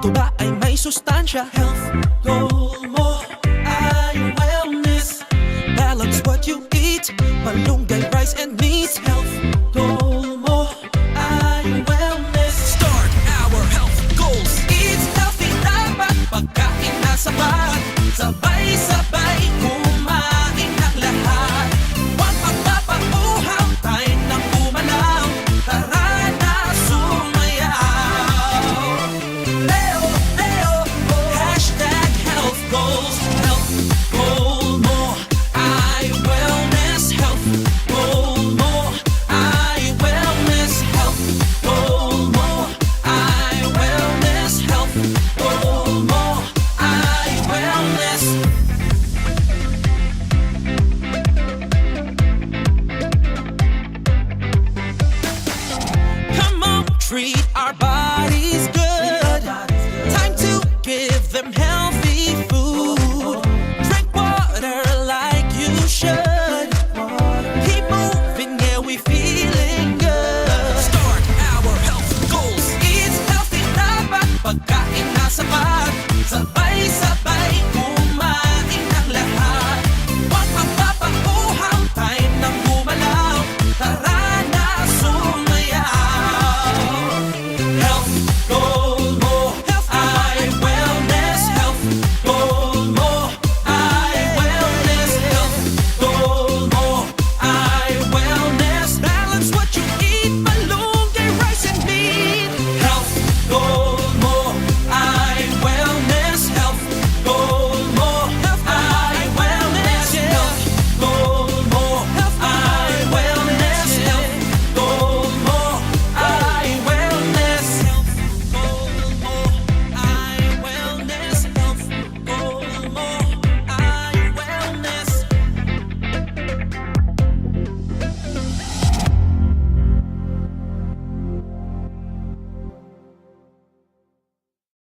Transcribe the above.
Ito ba ay may sustansya? Health goal mo ay wellness. Balance what you eat, malunggay, rice and meat. Health goal mo ay wellness. Start our health goals. Eat healthy, dapat pagkain na sapat. Sabay-sabay kumain ng lahat. Huwag magpapauhaw, tayo ng umalaw. Tara na sumayaw. Leo, Leo, hashtag health goals. Health goal mo ay wellness. Health goal mo ay wellness. Health goal mo ay wellness. Health goal mo ay wellness. Come on, treat our body